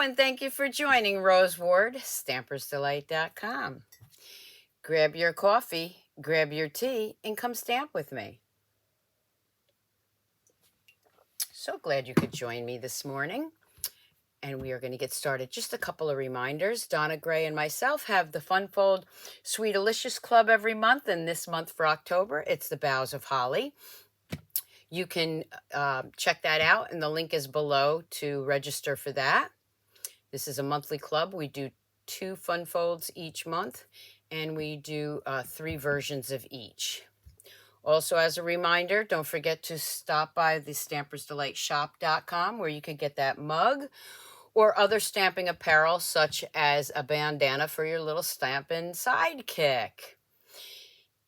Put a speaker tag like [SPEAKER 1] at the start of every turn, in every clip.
[SPEAKER 1] and thank you for joining Rose Ward, Stampersdelight.com. Grab your coffee, grab your tea, and come stamp with me. So glad you could join me this morning. And we are going to get started. Just a couple of reminders. Donna Gray and myself have the Fun Fold Sweet Delicious Club every month, and this month for October, it's the Boughs of Holly. You can check that out, and the link is below to register for that. This is a monthly club. We do 2 fun folds each month, and we do 3 versions of each. Also, as a reminder, don't forget to stop by the Stampersdelightshop.com where you can get that mug or other stamping apparel such as a bandana for your little stamping sidekick.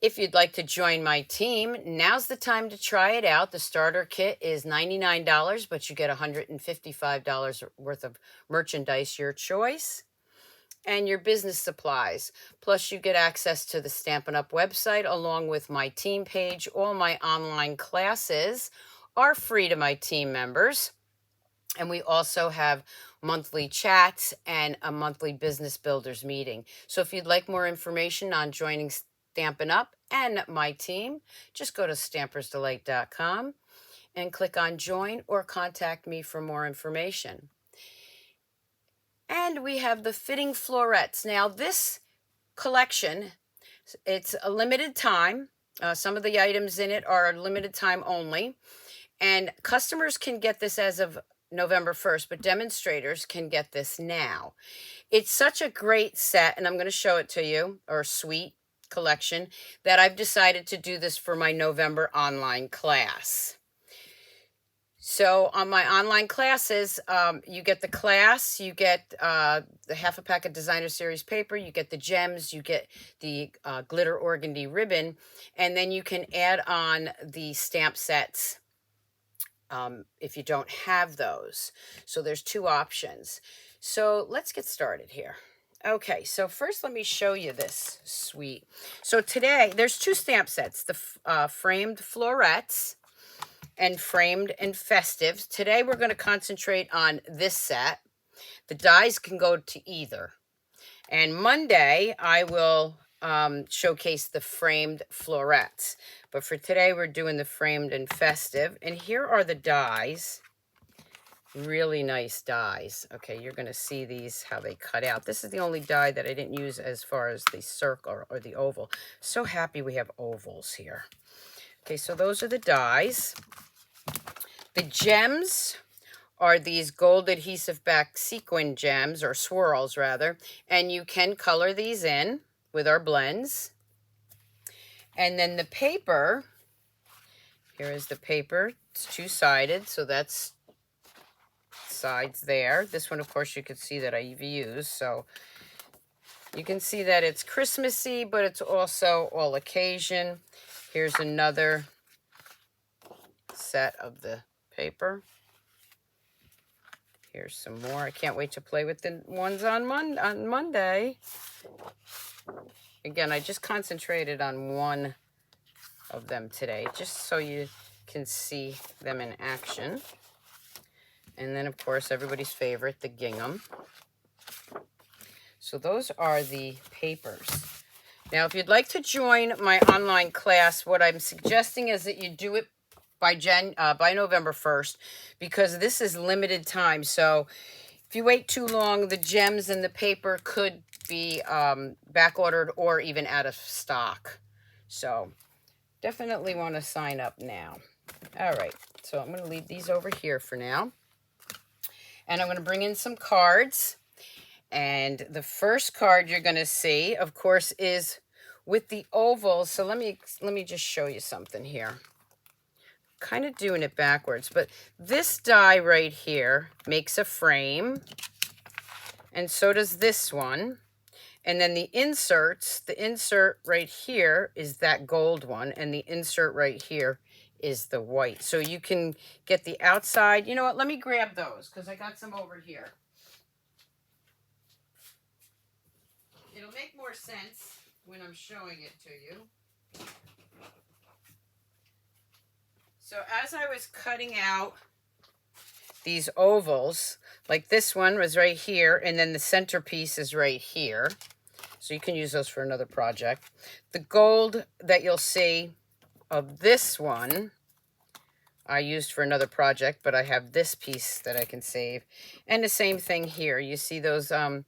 [SPEAKER 1] If you'd like to join my team, now's the time to try it out. The starter kit is $99, but you get $155 worth of merchandise, your choice, and your business supplies. Plus, you get access to the Stampin' Up! Website along with my team page. All my online classes are free to my team members. And we also have monthly chats and a monthly business builders meeting. So if you'd like more information on joining Stampin' Up! And my team, just go to Stampersdelight.com and click on join or contact me for more information. And we have the fitting florets. Now this collection, it's a limited time. Some of the items in it are limited time only. And customers can get this as of November 1st, but demonstrators can get this now. It's such a great set, and I'm going to show it to you, or suite collection, that I've decided to do this for my November online class. So on my online classes, you get the class, you get the half a pack of designer series paper, you get the gems, you get the glitter organdy ribbon, and then you can add on the stamp sets if you don't have those. So there's 2 options. So let's get started here. Okay, so first let me show you this suite. So today there's 2 stamp sets, the framed florets and framed and festive. Today we're going to concentrate on this set. The dies can go to either. And Monday I will showcase the framed florets. But for today we're doing the framed and festive. And here are the dies. Really nice dies. Okay, you're going to see these, how they cut out. This is the only die that I didn't use as far as the circle or the oval. So happy we have ovals here. Okay, so those are the dies. The gems are these gold adhesive-backed sequin gems, or swirls rather, and you can color these in with our blends. And then the paper, here is the paper. It's 2-sided, so that's sides there. This one, of course, you can see that I've used, so you can see that it's Christmassy, but it's also all occasion. Here's another set of the paper. Here's some more. I can't wait to play with the ones on Monday. Again, I just concentrated on one of them today, just so you can see them in action. And then, of course, everybody's favorite, the gingham. So those are the papers. Now, if you'd like to join my online class, what I'm suggesting is that you do it by November 1st, because this is limited time. So if you wait too long, the gems and the paper could be back ordered or even out of stock. So definitely want to sign up now. All right, so I'm going to leave these over here for now. And I'm going to bring in some cards. And the first card you're going to see, of course, is with the ovals. So let me just show you something here. Kind of doing it backwards, but this die right here makes a frame, and so does this one. And then the inserts, the insert right here is that gold one, and the insert right here is the white. So you can get the outside. You know what? Let me grab those because I got some over here. It'll make more sense when I'm showing it to you. So as I was cutting out these ovals. Like this one was right here, and then the centerpiece is right here. So you can use those for another project. The gold that you'll see of this one, I used for another project, but I have this piece that I can save. And the same thing here. You see those, that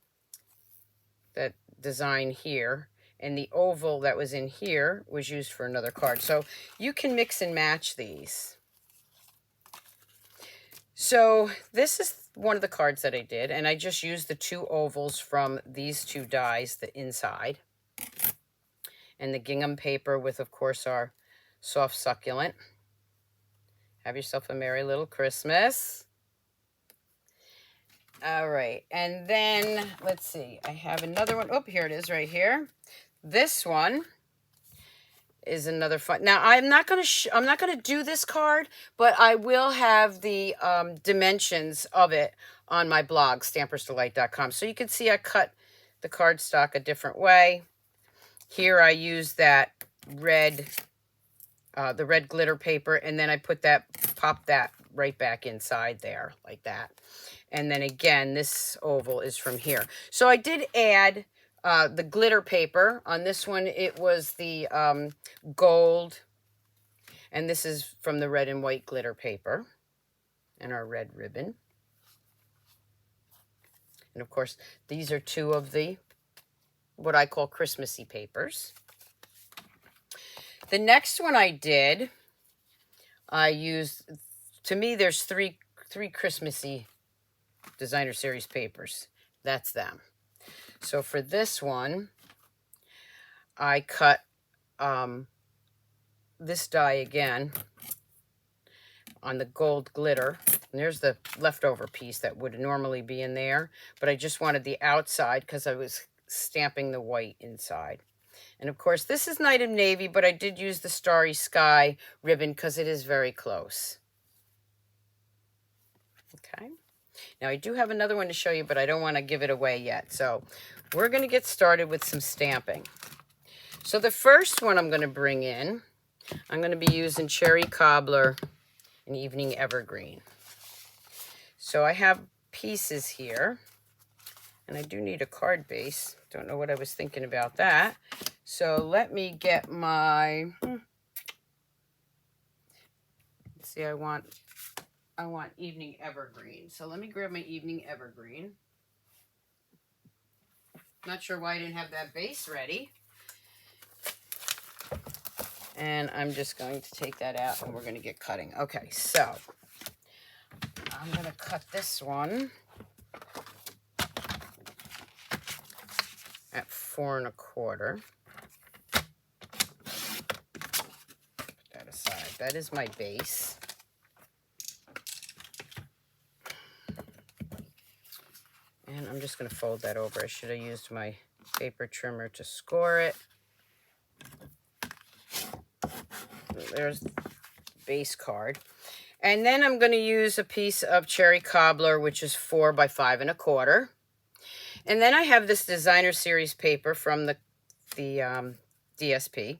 [SPEAKER 1] design here. And the oval that was in here was used for another card. So you can mix and match these. So this is one of the cards that I did, and I just used the two ovals from these two dies, the inside, and the gingham paper with, of course, our soft succulent. Have yourself a merry little Christmas. All right, and then let's see. I have another one. Oh, here it is right here. This one is another fun. Now I'm not gonna do this card, but I will have the dimensions of it on my blog, Stampersdelight.com. So you can see I cut the cardstock a different way. Here I use that red, the red glitter paper, and then I pop that right back inside there like that. And then again, this oval is from here. So I did add the glitter paper. On this one, it was the gold. And this is from the red and white glitter paper. And our red ribbon. And of course, these are two of the, what I call Christmassy papers. The next one I did, I used, to me, there's three Christmassy designer series papers. That's them. So for this one, I cut this die again on the gold glitter. And there's the leftover piece that would normally be in there, but I just wanted the outside because I was stamping the white inside. And of course, this is Night of Navy, but I did use the Starry Sky ribbon because it is very close. Okay. Now, I do have another one to show you, but I don't want to give it away yet. So we're going to get started with some stamping. So the first one I'm going to bring in, I'm going to be using Cherry Cobbler and Evening Evergreen. So I have pieces here, and I do need a card base. Don't know what I was thinking about that. So let me get my, let's see, I want Evening Evergreen. So let me grab my Evening Evergreen. Not sure why I didn't have that base ready. And I'm just going to take that out and we're going to get cutting. Okay, so I'm going to cut this one at 4 1/4. Put that aside. That is my base. And I'm just going to fold that over. I should have used my paper trimmer to score it. There's the base card. And then I'm going to use a piece of Cherry Cobbler, which is 4 by 5 1/4. And then I have this designer series paper from the DSP.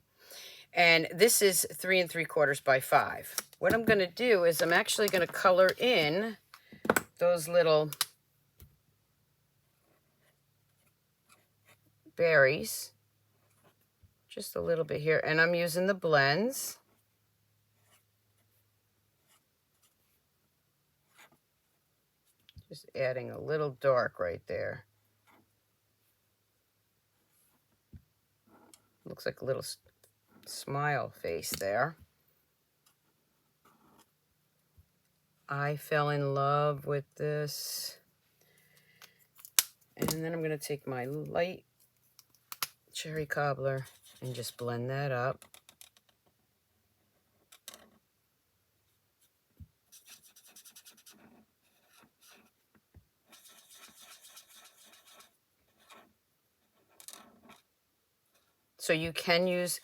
[SPEAKER 1] And this is 3 3/4 by 5. What I'm going to do is I'm actually going to color in those little berries. Just a little bit here. And I'm using the blends. Just adding a little dark right there. Looks like a little smile face there. I fell in love with this. And then I'm going to take my light Cherry Cobbler and just blend that up. So you can use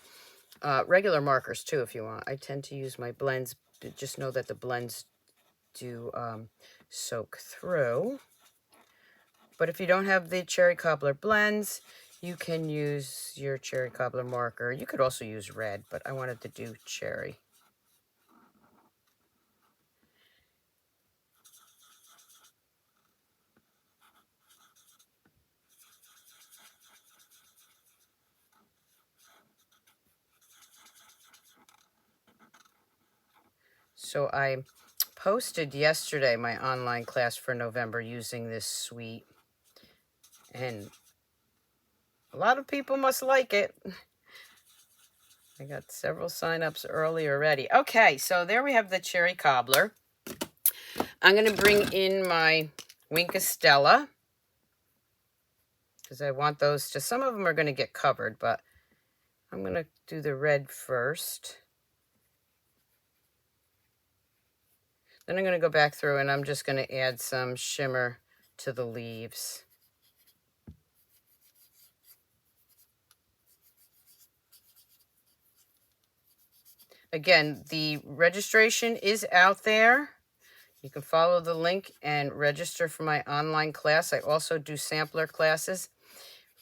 [SPEAKER 1] regular markers too if you want. I tend to use my blends, but just know that the blends do soak through. But if you don't have the Cherry Cobbler blends, you can use your Cherry Cobbler marker. You could also use red, but I wanted to do cherry. So I posted yesterday my online class for November using this suite, and a lot of people must like it. I got several sign-ups early already. Okay, so there we have the cherry cobbler. I'm going to bring in my Wink of Stella, because I want those to, some of them are going to get covered, but I'm going to do the red first. Then I'm going to go back through and I'm just going to add some shimmer to the leaves. Again, the registration is out there. You can follow the link and register for my online class. I also do sampler classes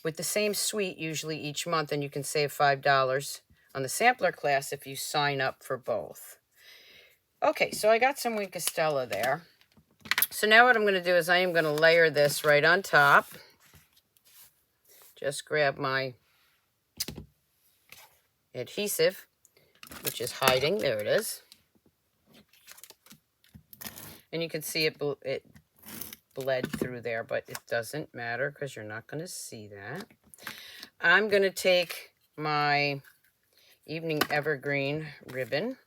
[SPEAKER 1] with the same suite usually each month, and you can save $5 on the sampler class if you sign up for both. Okay, so I got some Wink of Stella there. So now what I'm going to do is I am going to layer this right on top. Just grab my adhesive, which is hiding. There it is. And you can see it bled through there, but it doesn't matter because you're not going to see that. I'm going to take my Evening Evergreen ribbon.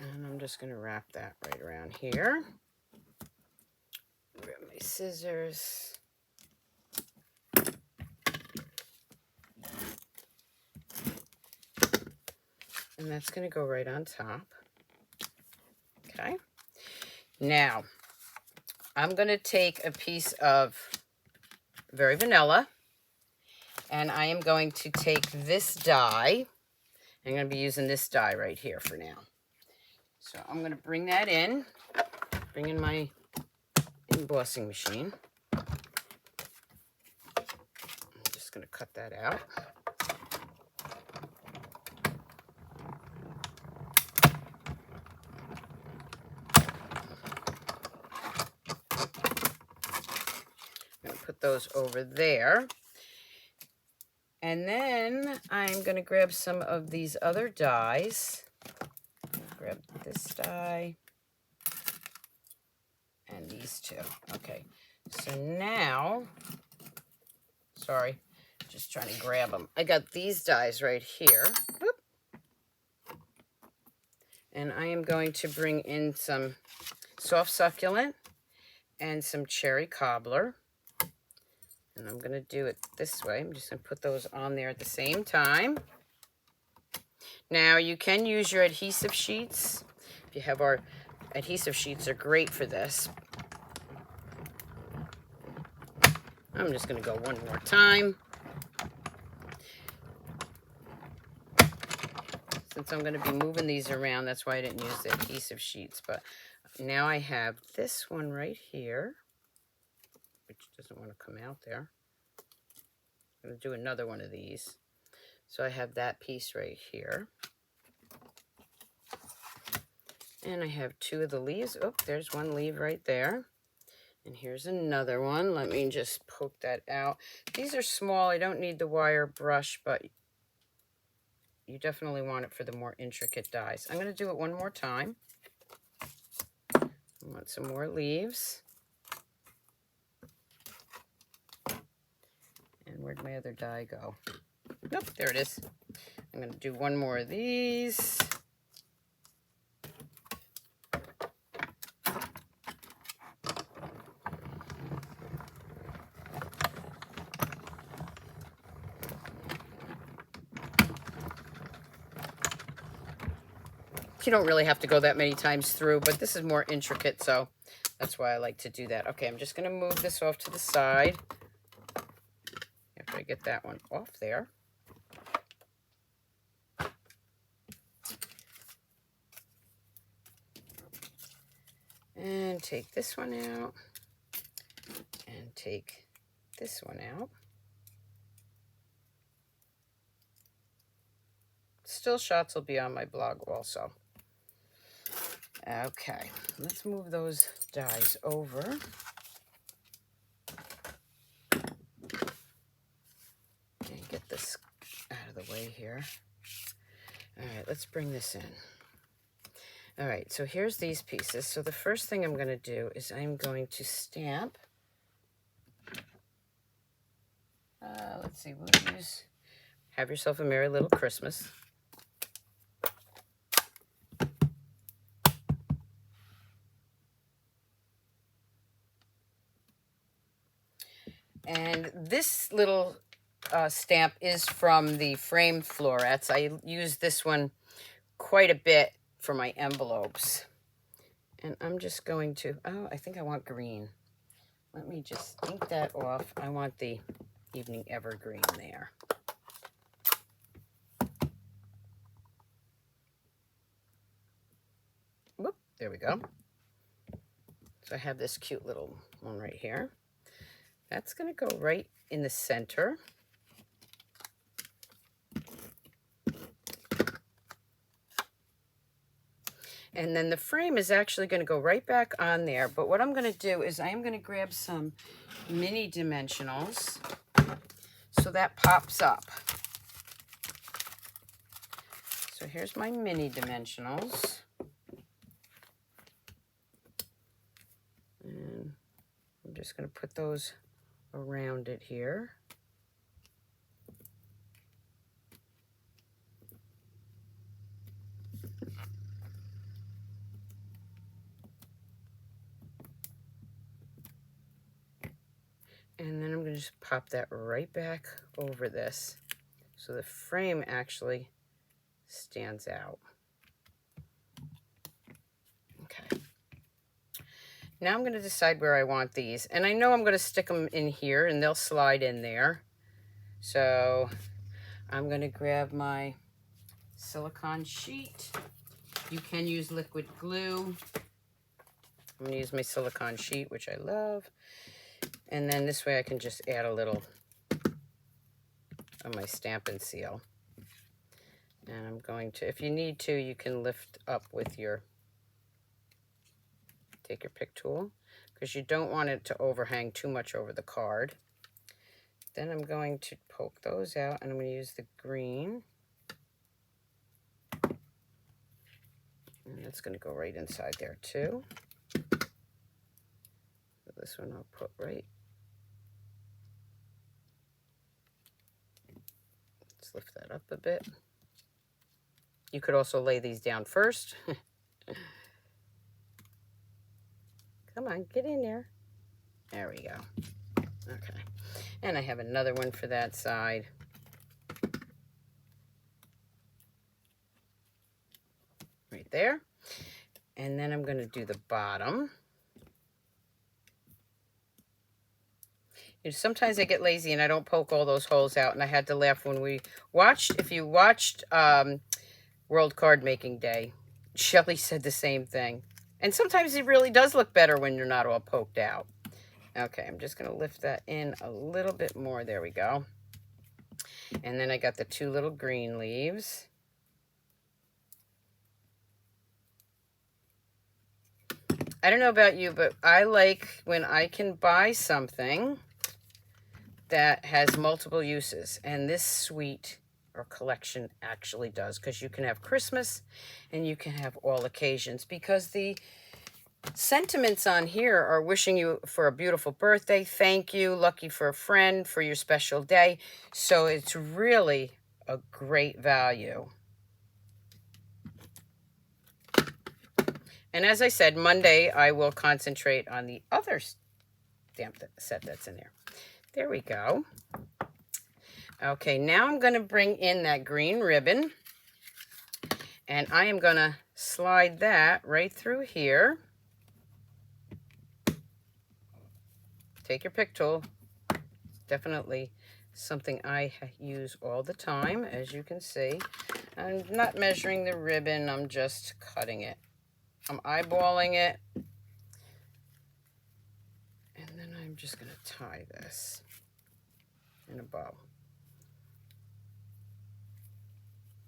[SPEAKER 1] And I'm just going to wrap that right around here. Grab my scissors. And that's going to go right on top. Okay. Now, I'm going to take a piece of Very Vanilla, and I am going to take this die. I'm going to be using this die right here for now. So I'm going to bring that in, bring in my embossing machine. I'm just going to cut that out. I'm going to put those over there. And then I'm going to grab some of these other dies. Grab this die and these two. Okay, so now, sorry, just trying to grab them. I got these dies right here. Whoop. And I am going to bring in some Soft Succulent and some Cherry Cobbler. And I'm going to do it this way. I'm just going to put those on there at the same time. Now, you can use your adhesive sheets. If you have our adhesive sheets, are great for this. I'm just going to go one more time. Since I'm going to be moving these around, that's why I didn't use the adhesive sheets. But now I have this one right here, which doesn't want to come out there. I'm going to do another one of these. So I have that piece right here. And I have two of the leaves. Oh, there's one leaf right there. And here's another one. Let me just poke that out. These are small. I don't need the wire brush, but you definitely want it for the more intricate dies. I'm going to do it one more time. I want some more leaves. And where'd my other die go? Nope, there it is. I'm going to do one more of these. You don't really have to go that many times through, but this is more intricate, so that's why I like to do that. Okay, I'm just going to move this off to the side after I get that one off there. And take this one out and take this one out. Still shots will be on my blog also. Okay, let's move those dies over. And get this out of the way here. All right, let's bring this in. All right, so here's these pieces. So the first thing I'm going to do is I'm going to stamp. Let's see, we'll use Have Yourself a Merry Little Christmas. And this little stamp is from the framed florets. I use this one quite a bit for my envelopes. And I'm just going to, oh, I think I want green. Let me just ink that off. I want the Evening Evergreen there. Whoop, there we go. So I have this cute little one right here. That's going to go right in the center. And then the frame is actually going to go right back on there. But what I'm going to do is I am going to grab some mini dimensionals so that pops up. So here's my mini dimensionals. And I'm just going to put those around it here. And then I'm going to just pop that right back over this so the frame actually stands out. Okay. Now I'm going to decide where I want these. And I know I'm going to stick them in here and they'll slide in there. So I'm going to grab my silicone sheet. You can use liquid glue. I'm going to use my silicone sheet, which I love. And then this way I can just add a little of my stamp and seal. And I'm going to, if you need to, you can lift up with your, take your pick tool, because you don't want it to overhang too much over the card. Then I'm going to poke those out and I'm going to use the green. And that's going to go right inside there too. So this one I'll put right. Let's lift that up a bit. You could also lay these down first. Come on, get in there. There we go. Okay. And I have another one for that side. Right there. And then I'm going to do the bottom. You know, sometimes I get lazy and I don't poke all those holes out, and I had to laugh when we watched, if you watched World Card Making Day, Shelly said the same thing. And sometimes it really does look better when you're not all poked out. Okay, I'm just going to lift that in a little bit more. There we go. And then I got the two little green leaves. I don't know about you, but I like when I can buy something that has multiple uses, and this suite or collection actually does, because you can have Christmas and you can have all occasions, because the sentiments on here are wishing you for a beautiful birthday, thank you, lucky for a friend, for your special day. So it's really a great value. And as I said, Monday I will concentrate on the other stamp set that's in there. There we go. Okay, now I'm going to bring in that green ribbon, and I am going to slide that right through here. Take your pick tool. Definitely something I use all the time, as you can see. I'm not measuring the ribbon, I'm just cutting it. I'm eyeballing it. And then I'm just going to tie this in a bow.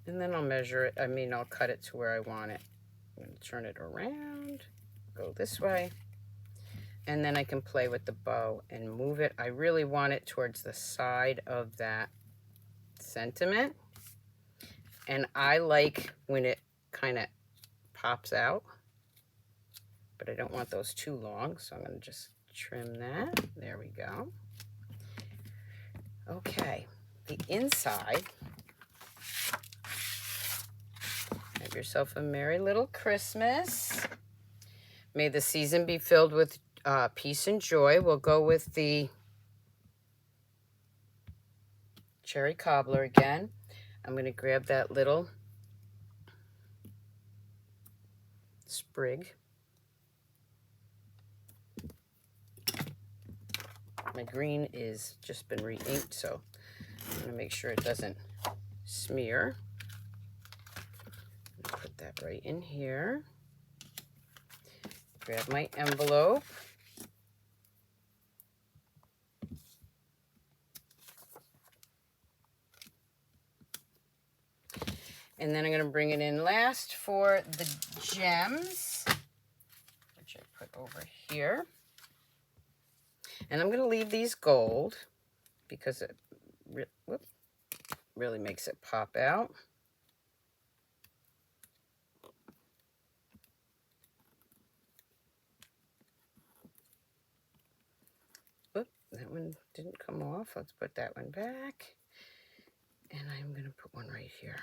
[SPEAKER 1] And then I'll measure it. I'll cut it to where I want it. I'm going to turn it around, go this way. And then I can play with the bow and move it. I really want it towards the side of that sentiment. And I like when it kind of pops out, but I don't want those too long, so I'm going to just trim that. There we go. Okay, the inside. Have yourself a merry little Christmas. May the season be filled with peace and joy. We'll go with the cherry cobbler again. I'm going to grab that little sprig. My green is just been re-inked, so I'm going to make sure it doesn't smear. Put that right in here. Grab my envelope. And then I'm going to bring it in last for the gems, which I put over here. And I'm going to leave these gold because it really makes it pop out. Oop, that one didn't come off. Let's put that one back. And I'm going to put one right here.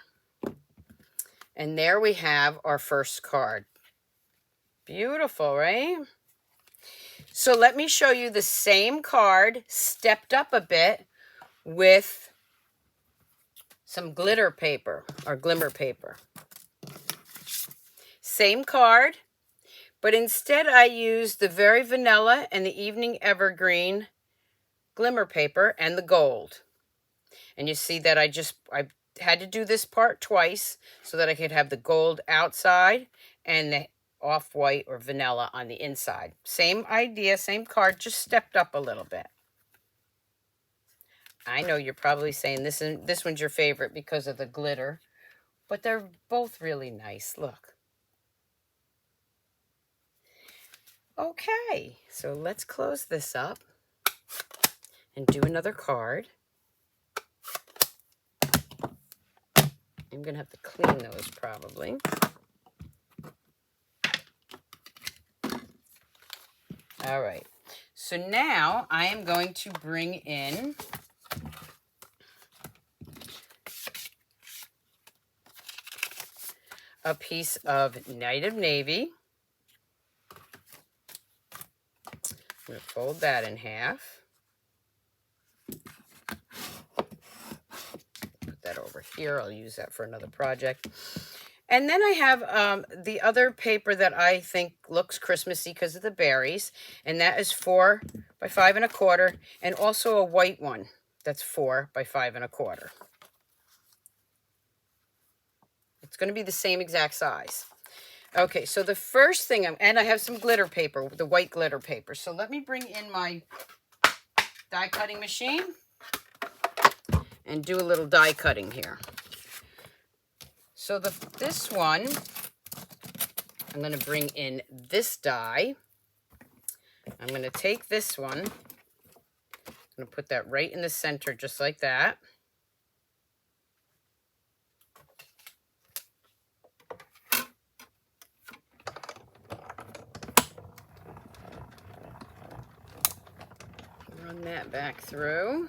[SPEAKER 1] And there we have our first card. Beautiful, right? So let me show you the same card stepped up a bit with some glitter paper or glimmer paper. Same card, but instead I used the Very Vanilla and the Evening Evergreen glimmer paper and the gold. And you see that I had to do this part twice so that I could have the gold outside and the off-white or vanilla on the inside. Same idea, same card, just stepped up a little bit. I know you're probably saying this one's your favorite because of the glitter, but they're both really nice. Look. Okay, so let's close this up and do another card. I'm going to have to clean those probably. All right, so now I am going to bring in a piece of Night of Navy. I'm going to fold that in half. Put that over here. I'll use that for another project. And then I have the other paper that I think looks Christmassy because of the berries. And that is 4 by 5 1/4. And also a white one that's 4 by 5 1/4. It's going to be the same exact size. Okay, so the first thing, and I have some glitter paper, the white glitter paper. So let me bring in my die cutting machine and do a little die cutting here. So this one, I'm going to bring in this die. I'm going to take this one. I'm going to put that right in the center just like that. Run that back through.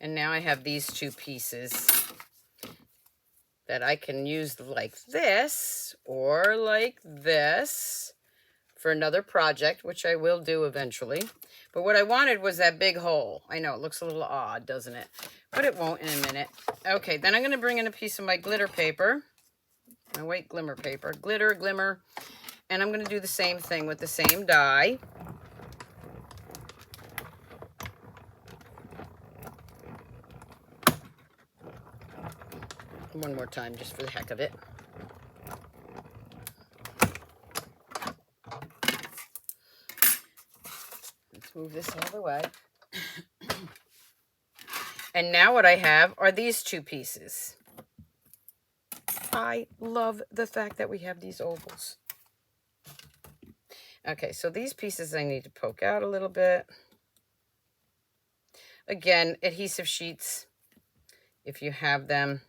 [SPEAKER 1] And now I have these two pieces that I can use like this or like this for another project, which I will do eventually. But what I wanted was that big hole. I know it looks a little odd, doesn't it? But it won't in a minute. Okay, then I'm going to bring in a piece of my glitter paper, my white glimmer paper, glitter, glimmer, and I'm going to do the same thing with the same die. One more time just for the heck of it. Let's move this all the way. And now what I have are these two pieces. I love the fact that we have these ovals. Okay, so these pieces I need to poke out a little bit. Again, adhesive sheets, if you have them.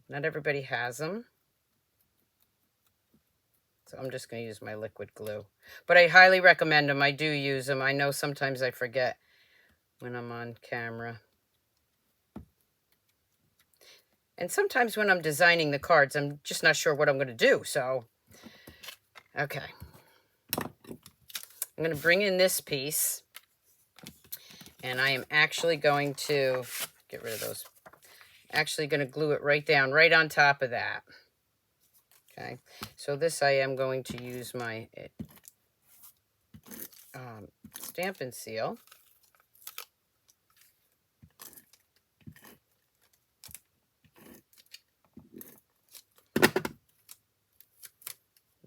[SPEAKER 1] Not everybody has them. So I'm just going to use my liquid glue. But I highly recommend them. I do use them. I know sometimes I forget when I'm on camera. And sometimes when I'm designing the cards, I'm just not sure what I'm going to do. So, okay. I'm going to bring in this piece. And I am actually going to get rid of those. Actually going to glue it right down, right on top of that. Okay. So this I am going to use my Stamp and Seal.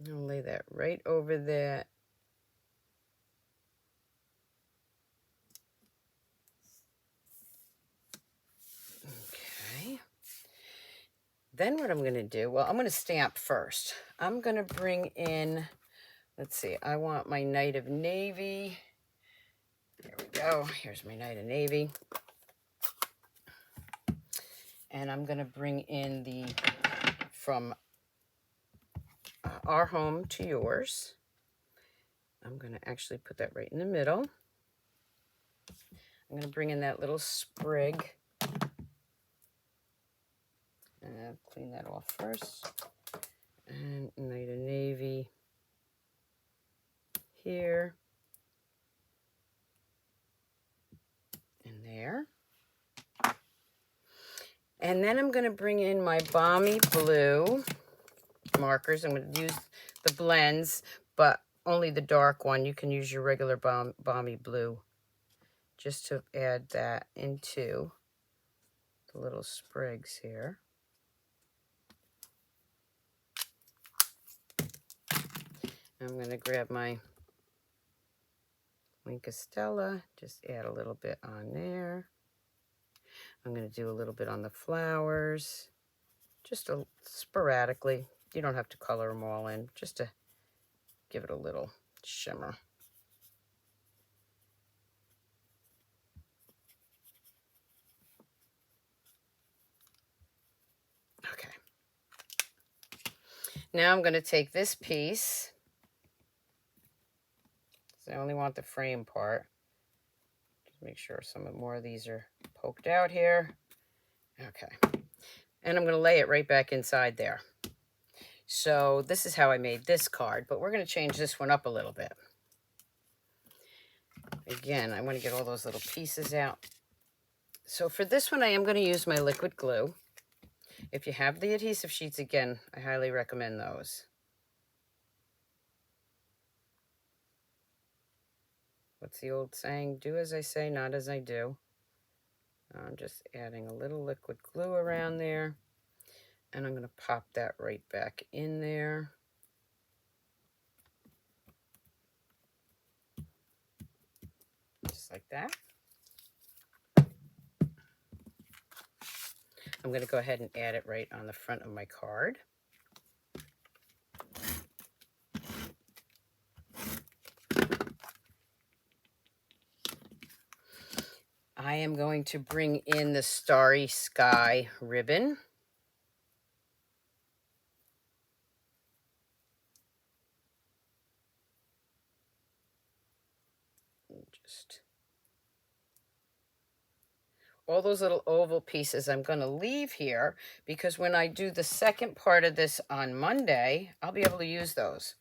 [SPEAKER 1] I'll lay that right over there. Okay. Then what I'm going to do, well, I'm going to stamp first. I'm going to bring in, let's see, I want my Night of Navy. There we go. Here's my Night of Navy. And I'm going to bring in the, from Our Home to Yours. I'm going to actually put that right in the middle. I'm going to bring in that little sprig. And I'll clean that off first. And Night of Navy here. And there. And then I'm going to bring in my Balmy Blue markers. I'm going to use the blends, but only the dark one. You can use your regular Balmy Blue just to add that into the little sprigs here. I'm going to grab my Stella, just add a little bit on there. I'm going to do a little bit on the flowers, just sporadically. You don't have to color them all in, just to give it a little shimmer. Okay. Now I'm going to take this piece. So I only want the frame part. Just make sure some more of these are poked out here. Okay. And I'm going to lay it right back inside there. So this is how I made this card, but we're going to change this one up a little bit. Again, I want to get all those little pieces out. So for this one, I am going to use my liquid glue. If you have the adhesive sheets, again, I highly recommend those. What's the old saying? Do as I say, not as I do. I'm just adding a little liquid glue around there. And I'm going to pop that right back in there. Just like that. I'm going to go ahead and add it right on the front of my card. I am going to bring in the Starry Sky ribbon. Just all those little oval pieces I'm going to leave here because when I do the second part of this on Monday, I'll be able to use those.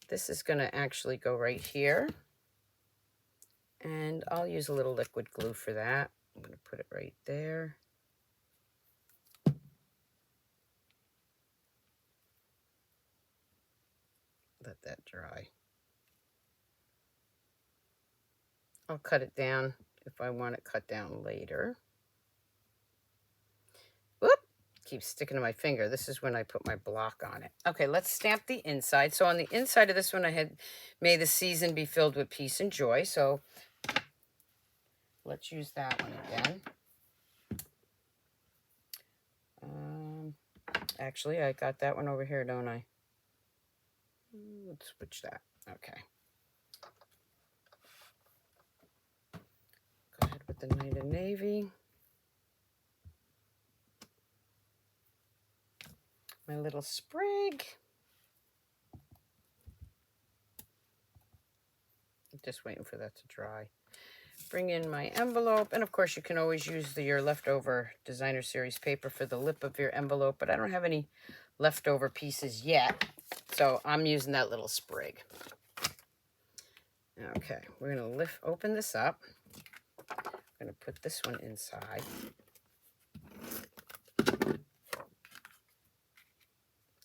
[SPEAKER 1] This is going to actually go right here. And I'll use a little liquid glue for that. I'm going to put it right there. Let that dry. I'll cut it down if I want it cut down later. Whoop! Keeps sticking to my finger. This is when I put my block on it. Okay, let's stamp the inside. So on the inside of this one, I had made the season be filled with peace and joy. So let's use that one again. Actually, I got that one over here, don't I? Let's switch that. Okay. the Night of Navy. My little sprig. I'm just waiting for that to dry. Bring in my envelope, and of course you can always use your leftover designer series paper for the lip of your envelope, but I don't have any leftover pieces yet, so I'm using that little sprig. Okay, we're going to open this up. I'm going to put this one inside.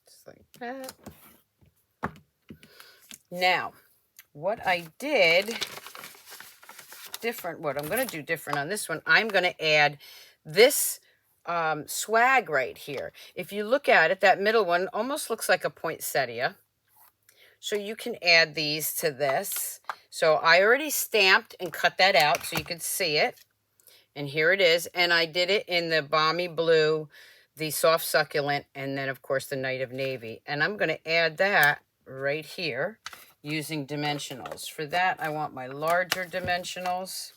[SPEAKER 1] Just like that. Now, what I did different, what I'm going to do different on this one, I'm going to add this swag right here. If you look at it, that middle one almost looks like a poinsettia. So you can add these to this. So I already stamped and cut that out so you can see it. And here it is. And I did it in the Balmy Blue, the Soft Succulent, and then, of course, the Night of Navy. And I'm going to add that right here using dimensionals. For that, I want my larger dimensionals.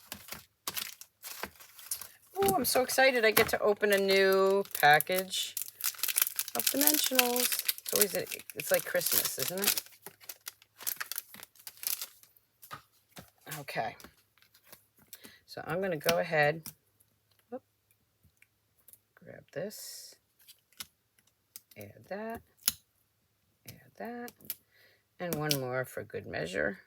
[SPEAKER 1] Oh, I'm so excited. I get to open a new package of dimensionals. It's always, it's like Christmas, isn't it? Okay. So I'm going to go ahead, grab this, add that, and one more for good measure.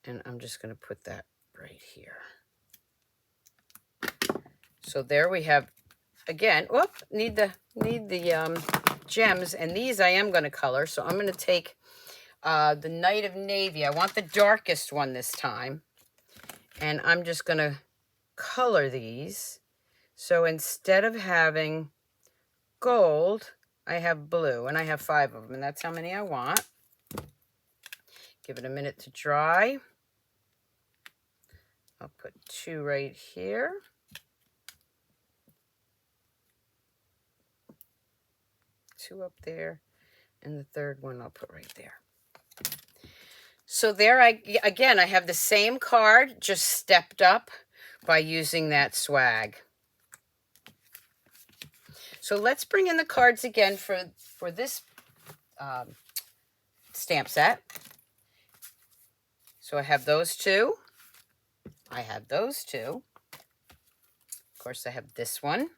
[SPEAKER 1] And I'm just going to put that right here. So there we have, again, whoop, need the gems, and these I am going to color. So I'm going to take the Night of Navy. I want the darkest one this time. And I'm just going to color these. So instead of having gold, I have blue, and I have 5 of them, and that's how many I want. Give it a minute to dry. I'll put 2 right here. Two up there, and the third one I'll put right there. So there again, I have the same card, just stepped up by using that swag. So let's bring in the cards again for this stamp set. So I have those 2. I have those 2. Of course, I have this one.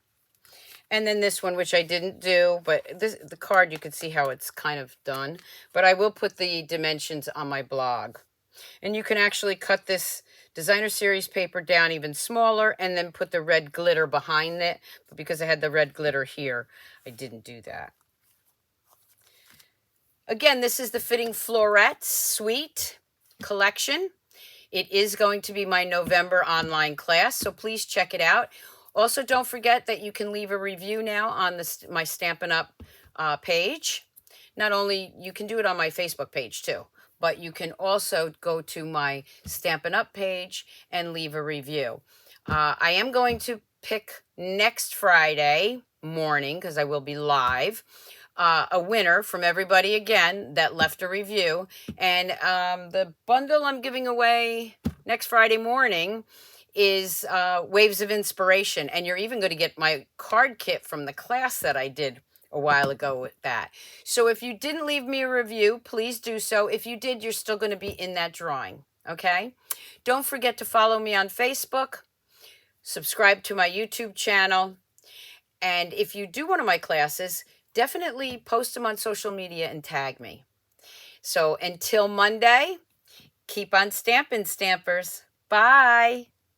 [SPEAKER 1] And then this one, which I didn't do, but the card, you can see how it's kind of done. But I will put the dimensions on my blog. And you can actually cut this designer series paper down even smaller and then put the red glitter behind it. But because I had the red glitter here, I didn't do that. Again, this is the Fitting Florets Suite collection. It is going to be my November online class, so please check it out. Also, don't forget that you can leave a review now on my Stampin' Up! Page. Not only, you can do it on my Facebook page too, but you can also go to my Stampin' Up! Page and leave a review. I am going to pick next Friday morning, because I will be live, a winner from everybody again that left a review. And the bundle I'm giving away next Friday morning is Waves of Inspiration. And you're even going to get my card kit from the class that I did a while ago with that. So if you didn't leave me a review, please do so. If you did, you're still going to be in that drawing. Okay? Don't forget to follow me on Facebook. Subscribe to my YouTube channel. And if you do one of my classes, definitely post them on social media and tag me. So until Monday, keep on stamping, Stampers. Bye.